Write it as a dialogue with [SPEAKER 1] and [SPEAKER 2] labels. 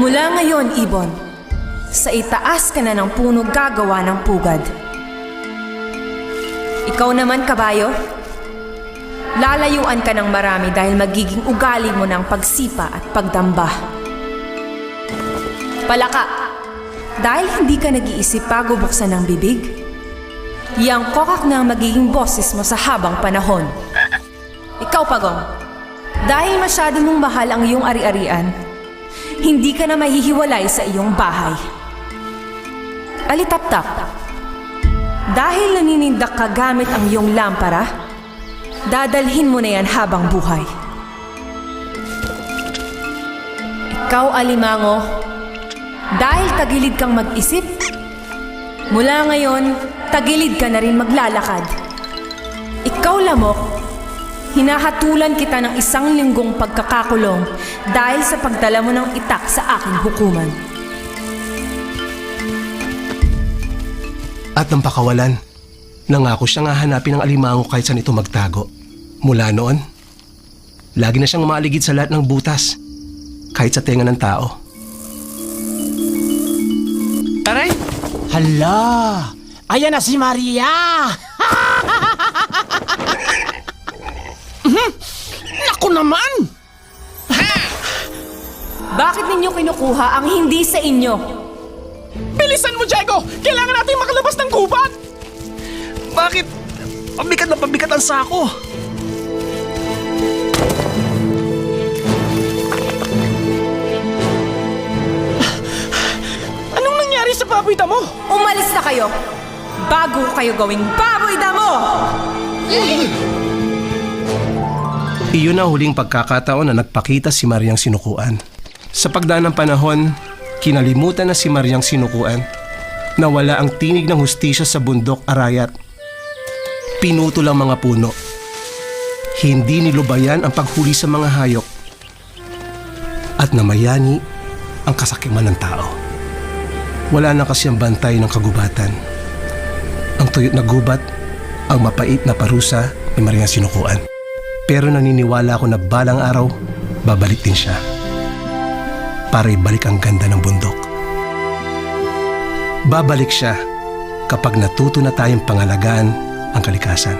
[SPEAKER 1] Mula ngayon, Ibon, sa itaas ka na ng puno gagawa ng pugad. Ikaw naman, kabayo, lalayuan ka ng marami dahil magiging ugali mo ng pagsipa at pagdamba. Palaka, dahil hindi ka nag-iisip bago buksan ng bibig, yang kokak na ang magiging boses mo sa habang panahon. Ikaw, Pagong, dahil masyado mong mahal ang iyong ari-arian, hindi ka na mahihiwalay sa iyong bahay. Alitap-tap, dahil naninindak ka gamit ang iyong lampara, dadalhin mo na yan habang buhay. Ikaw, Alimango, dahil tagilid kang mag-isip, mula ngayon, tagilid ka na rin maglalakad. Ikaw, Lamok, hinahatulan kita ng 1 linggong pagkakakulong dahil sa pagdala mo ng itak sa aking hukuman.
[SPEAKER 2] At nang pakawalan, nangako siyang hahanapin ng alimango kahit saan ito magtago. Mula noon, lagi na siyang umaaligid sa lahat ng butas, kahit sa tenga ng tao.
[SPEAKER 3] Aray!
[SPEAKER 4] Hala! Ayan na si Maria! Naku naman!
[SPEAKER 1] Bakit ninyo kinukuha ang hindi sa inyo?
[SPEAKER 4] Bilisan mo, Diego! Kailangan natin makalabas ng gubat!
[SPEAKER 2] Bakit? Pabigat na pabigat ang sako.
[SPEAKER 4] Anong nangyari sa baboy damo?
[SPEAKER 1] Umalis na kayo bago kayo gawing baboy damo!
[SPEAKER 2] Iyon ang huling pagkakataon na nagpakita si Mariang Sinukuan. Sa pagdaan ng panahon, kinalimutan na si Mariang Sinukuan. Nawala ang tinig ng hustisya sa bundok Arayat. Pinutol ang mga puno. Hindi nilubayan ang paghuli sa mga hayop. At namayani ang kasakiman ng tao. Wala na kasi ang bantay ng kagubatan. Ang tuyot na gubat, ang mapait na parusa ni Mariang Sinukuan. Pero naniniwala ako na balang araw, babalik din siya. Para ibalik ang ganda ng bundok. Babalik siya kapag natuto na tayong pangalagaan ang kalikasan.